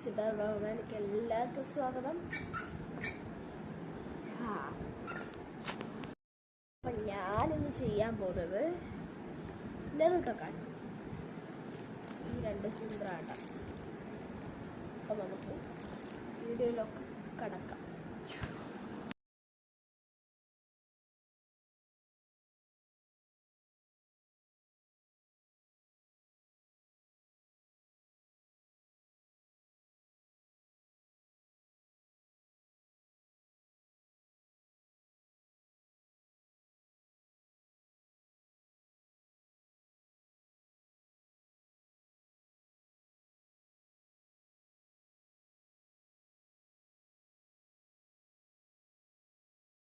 സിതാർ റഹ്മാനിക്ക് എല്ലാവർക്കും സ്വാഗതം. അപ്പം ഞാനിന്ന് ചെയ്യാൻ പോകുന്നത് നെറൂട്ടോക്കാണ്. ഈ രണ്ട് ചിന്ത്രാട്ട. അപ്പം നമുക്ക് വീഡിയോയിലൊക്കെ കടക്കാം.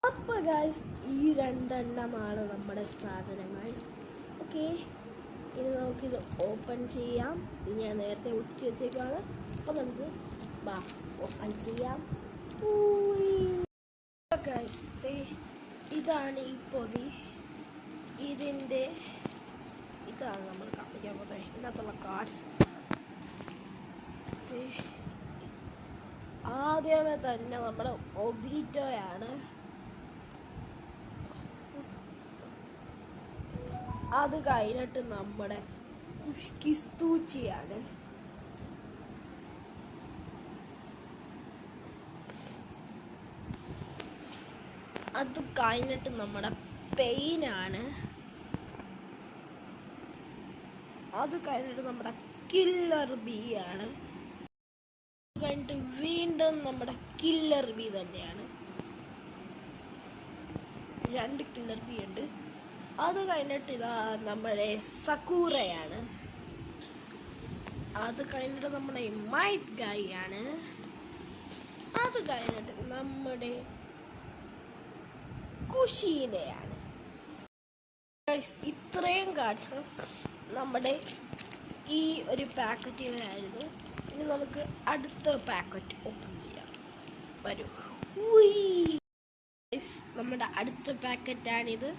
അപ്പോൾ ഗൈസ്, ഈ രണ്ടെണ്ണമാണ് നമ്മുടെ സാധനങ്ങൾ. ഓക്കെ, ഇനി നമുക്കിത് ഓപ്പൺ ചെയ്യാം. ഇത് ഞാൻ നേരത്തെ ഉറ്റി വെച്ചേക്കാണ്. അപ്പോൾ നമുക്ക് ഓപ്പൺ ചെയ്യാം. ഗൈസ്, ഇതാണ് ഈ പൊതി. ഇതാണ് നമ്മൾ കാണിക്കാൻ പോകുന്നത്. ഇതിനകത്തുള്ള കാർഡ്സ്. ആദ്യമേ തന്നെ നമ്മുടെ ഒബീറ്റോയാണ്. അത് കഴിഞ്ഞിട്ട് നമ്മുടെ കിസ്തൂച്ചിയാണ്. അത് കഴിഞ്ഞിട്ട് നമ്മുടെ പെയിനാണ്. അത് കഴിഞ്ഞിട്ട് നമ്മുടെ കില്ലർ ബി ആണ്. അത് കഴിഞ്ഞിട്ട് വീണ്ടും നമ്മുടെ കില്ലർ ബി തന്നെയാണ്. 2 കില്ലർ ബി ഉണ്ട്. അത് കഴിഞ്ഞിട്ട് ഇതാ നമ്മുടെ സക്കൂറയാണ്. അത് കഴിഞ്ഞിട്ട് നമ്മുടെ മൈറ്റ് ഗായി ആണ്. അത് കഴിഞ്ഞിട്ട് നമ്മുടെ കുഷീനയാണ്. ഇത്രയും കാർഡ്സ് നമ്മുടെ ഈ ഒരു പാക്കറ്റിലായിരുന്നു. ഇനി നമുക്ക് അടുത്ത പാക്കറ്റ് ഓപ്പൺ ചെയ്യാം. വരൂ. നമ്മുടെ അടുത്ത പാക്കറ്റാണിത്.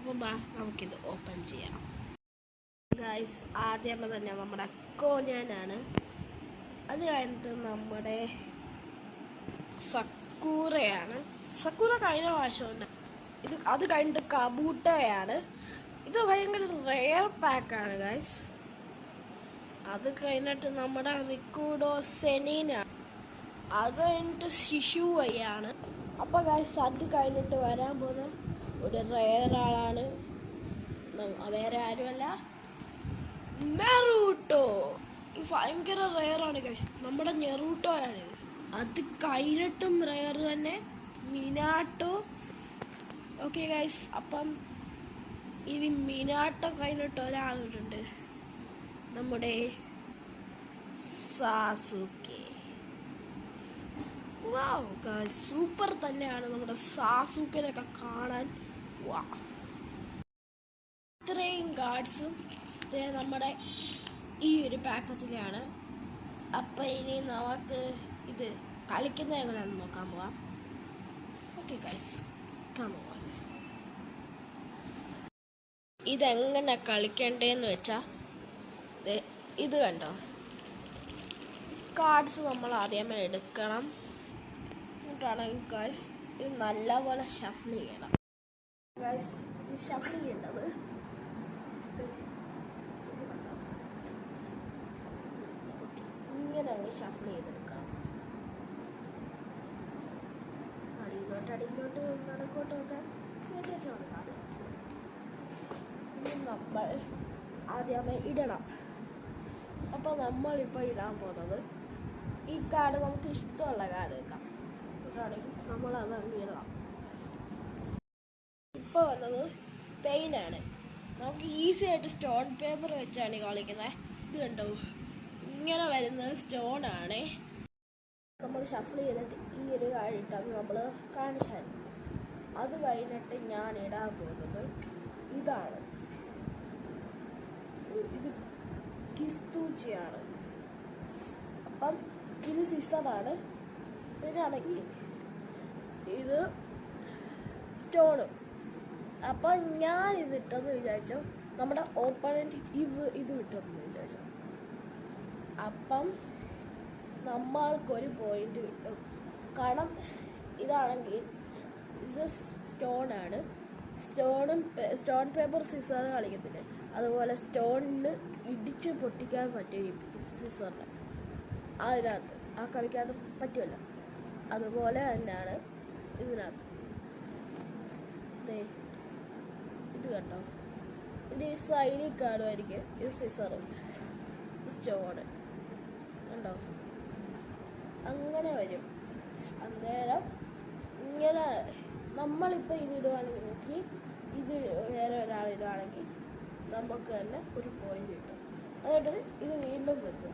അപ്പോൾ നമുക്കിത് ഓപ്പൺ ചെയ്യാം. ഗൈസ്, ആദ്യമേ തന്നെ നമ്മുടെ കോഞ്ഞാനാണ്. അത് കഴിഞ്ഞിട്ട് നമ്മുടെ സക്കൂറയാണ്. സക്കൂറ കഴിഞ്ഞ പ്രാവശ്യമുണ്ട്. അത് കഴിഞ്ഞിട്ട് കബൂട്ടയാണ്. ഇത് ഭയങ്കര റെയർ പാക്കാണ് ഗൈസ്. അത് കഴിഞ്ഞിട്ട് നമ്മുടെ റിക്കൂഡോ സെനീനാണ്. അത് കഴിഞ്ഞിട്ട് ശിശുവയാണ്. അപ്പോൾ ഗൈസ്, അത് കഴിഞ്ഞിട്ട് വരാൻ പോകുന്ന ഒരു റെയർ ആളാണ്. വേറെ ആരുമല്ല, നെറൂട്ടോ. ഈ ഭയങ്കര റെയറാണ് ഗൈസ്. നമ്മുടെ നെറൂട്ടോയാണിത്. അത് കഴിഞ്ഞിട്ടും റെയർ തന്നെ മിനാട്ടോ. ഓക്കെ ഗൈസ്, അപ്പം ഇനി മിനാട്ടോ കഴിഞ്ഞിട്ട് ഒരാളുണ്ട്, നമ്മുടെ സാസുക്കെ. വാവ് ഗൈസ്, സൂപ്പർ തന്നെയാണ് നമ്മുടെ സാസുക്കെനൊക്കെ കാണാൻ. ഇത്രയും കാർഡ്സും നമ്മുടെ ഈ ഒരു പാക്കറ്റിലാണ്. അപ്പം ഇനി നമുക്ക് ഇത് കളിക്കുന്ന എങ്ങനെയാണെന്ന് നോക്കാൻ പോവാം. Okay guys, come on. ഇതെങ്ങനെ കളിക്കണ്ടേന്ന് വെച്ചാൽ ഇത് കണ്ടോ, കാർഡ്സ് നമ്മൾ ആദ്യമേ എടുക്കണം. എന്നിട്ടാണെങ്കിൽ ഗൈസ് ഇത് നല്ലപോലെ ഷഫിൾ ചെയ്യണം. ഗൈസ്, ഈ ഷഫിൾ ചെയ്യേണ്ടത് ഇങ്ങനെ അങ്ങ് ഷഫിൾ ചെയ്തെടുക്കണം. അടിയിലോട്ട് നടക്കോട്ടൊക്കെ കേട്ടിട്ട് കൊടുക്കാം. നമ്മൾ ആദ്യമേ ഇടണം. അപ്പോൾ നമ്മളിപ്പോൾ ഇടാൻ പോകുന്നത് ഈ കാർഡ്, നമുക്ക് ഇഷ്ടമുള്ള കാർഡ് എടുക്കാം. ഇതാണെങ്കിൽ നമ്മളത് അങ്ങ് ഇടണം. ഇപ്പോൾ വന്നത് പെയിനാണ്. നമുക്ക് ഈസി ആയിട്ട് സ്റ്റോൺ പേപ്പർ വെച്ചാണ് കളിക്കുന്നത്. ഇത് കണ്ടോ, ഇങ്ങനെ വരുന്നത് സ്റ്റോണാണ്. നമ്മൾ ഷഫിൾ ചെയ്തിട്ട് ഈ ഒരു കാർഡ് ഇട്ടത് നമ്മൾ കാണിച്ചാൽ. അത് കഴിഞ്ഞിട്ട് ഞാൻ ഇടാൻ പോകുന്നത് ഇതാണ്. ഇത് കിസ്തൂച്ചിയാണ്. അപ്പം ഇത് സിസറാണ്. ഇതാണെങ്കിൽ ഇത് സ്റ്റോണ്. അപ്പം ഞാൻ ഇത് ഇട്ടെന്ന് വിചാരിച്ചു, നമ്മുടെ ഓപ്പണൻറ്റ് ഇത് വിട്ടെന്ന് വിചാരിച്ചു. അപ്പം നമ്മൾക്കൊരു പോയിന്റ് കിട്ടും. കാരണം ഇതാണെങ്കിൽ ഇത് സ്റ്റോണാണ്. സ്റ്റോൺ പേപ്പർ സിസർ കളിക്കത്തില്ലേ, അതുപോലെ സ്റ്റോണിന് ഇടിച്ച് പൊട്ടിക്കാൻ പറ്റും ഈ സിസറിന്. അതിനകത്ത് ആ കളിക്കകത്ത് പറ്റുമല്ലോ, അതുപോലെ തന്നെയാണ് ഇതിനകത്ത്. ഇത് കണ്ടോ, ഇത് ഈ സൈഡിൽ കാണുമായിരിക്കും ഈ സിസറ് സ്റ്റോണ് കണ്ടോ, അങ്ങനെ വരും. അന്നേരം ഇങ്ങനെ നമ്മളിപ്പോൾ ഇതിടുവാണെങ്കിൽ, ഇത് വേറെ ഒരാളിടുവാണെങ്കിൽ നമുക്ക് തന്നെ ഒരു പോയിന്റ് കിട്ടും. എന്നിട്ട് ഇത് വീണ്ടും വെക്കും.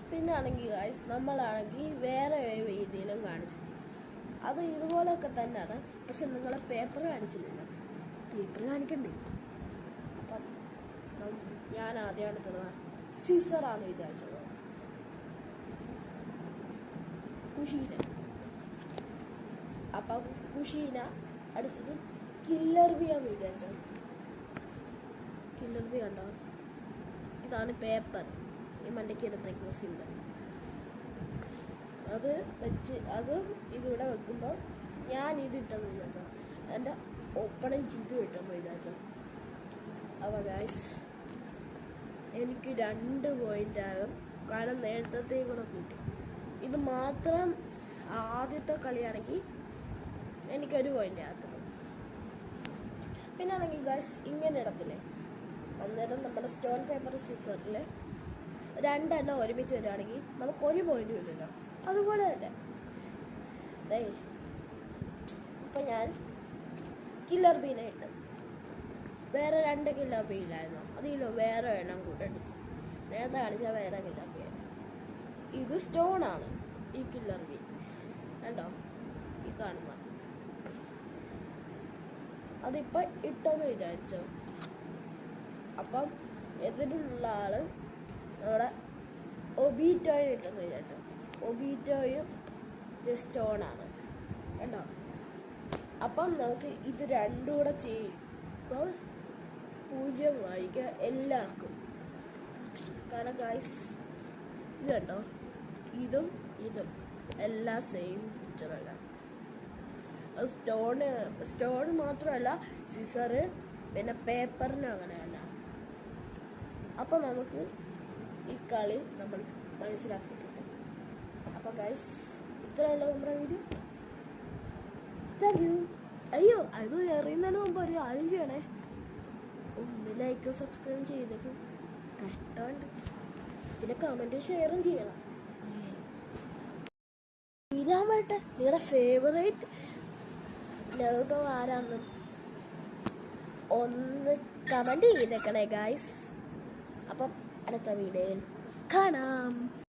പിന്നെ ആണെങ്കിൽ ഗായ്സ്, നമ്മളാണെങ്കിൽ വേറെ രീതിയിലും കാണിച്ചു. അത് ഇതുപോലൊക്കെ തന്നെയാണ്, പക്ഷെ നിങ്ങൾ പേപ്പർ കാണിച്ചില്ല. പേപ്പർ കാണിക്കണ്ടേ? അപ്പം ഞാൻ ആദ്യമാണ് തരുന്നത് സിസറാന്ന് വിചാരിച്ചത്. കുഷീന. അപ്പം കുഷീന. അടുത്തത് കില്ലർ ബി ആന്ന് വിചാരിച്ചത്. കില്ലർ ബി കണ്ടോ, ഇതാണ് പേപ്പർ, ഈ മണ്ടയ്ക്ക് എടുത്തേക്കുന്ന സിമ്പൽ. അത് വെച്ച് ഇതിവിടെ വെക്കുമ്പോൾ ഞാൻ ഇതിട്ടെന്ന് വിചാരിച്ചോ, എൻ്റെ ഓപ്പണിങ് ചിന്തു കിട്ടുമെന്ന് വിചാരിച്ചോ. അപ്പോൾ ഗായ്സ്, എനിക്ക് 2 പോയിന്റ് ആകും, കാരണം നേരത്തേയും കൂടെ കൂട്ടി. ഇത് മാത്രം ആദ്യത്തെ കളിയാണെങ്കിൽ എനിക്കൊരു പോയിന്റ് ആകത്തുള്ളൂ. പിന്നെ ആണെങ്കിൽ ഗായ്സ് ഇങ്ങനെ ഇടത്തില്ലേ, അന്നേരം നമ്മുടെ സ്റ്റോൺ പേപ്പർ സിസറിൽ 2 എണ്ണം ഒരുമിച്ച് വരികയാണെങ്കിൽ നമുക്ക് 1 പോയിന്റ് കിട്ടുമല്ലോ. അതുപോലെ തന്നെ ഇപ്പം ഞാൻ കില്ലർ ബീനെ ഇട്ട്, വേറെ 2 കില്ലർ ബി ഇല്ലായിരുന്നു, അതിലോ വേറെ എണ്ണം കൂട്ടണ്ടി. നേരത്തെ കാണിച്ചാൽ വേറെ കില്ലർ ബി. ഇത് സ്റ്റോണാണ് ഈ കില്ലർ ബി കണ്ടോ, ഈ കാണുന്ന. അതിപ്പോൾ ഇട്ടെന്ന് വിചാരിച്ചോ. അപ്പം എതിലുള്ള ആള് നമ്മുടെ ഒബീറ്റോയും ഇട്ടെന്ന് വിചാരിച്ചോ. ഒബീറ്റോയും സ്റ്റോണാണ് കണ്ടോ. അപ്പം നമുക്ക് ഇത് 2 കൂടെ ചെയ്യുമ്പോൾ 0 ആയിരിക്കും എല്ലാവർക്കും. കാരണം ഗായ്സ് ഇത് കണ്ടോ, ഇതും എല്ലാം സെയിം പിക്ചറല്ല. അത് സ്റ്റോൺ മാത്രമല്ല, സിസറ് പിന്നെ പേപ്പറിന് അങ്ങനെയല്ല. അപ്പം നമുക്ക് ഈ കളി നമ്മൾ മനസ്സിലാക്കിയിട്ടുണ്ട്. അപ്പം ഗൈസ്, ഇത്രയുള്ള നമ്മുടെ വീഡിയോ. Thank you. അയ്യോ, അത് എറിയുന്നതിന് മുമ്പ് ഒരു കാര്യം ചെയ്യണേ, ഒന്ന് ലൈക്ക് സബ്സ്ക്രൈബ് ചെയ്തേക്കും, കഷ്ടമുണ്ട്. പിന്നെ കമൻറ്റ് ഷെയറും ചെയ്യണം. ഇതാൻ പറ്റേ നിങ്ങളുടെ ഫേവറേറ്റ് നറുട്ടോ ആരാന്ന് ഒന്ന് കമൻറ്റ് ചെയ്തേക്കണേ ഗായ്സ്. അപ്പം അടുത്ത വീഡിയോയിൽ കാണാം.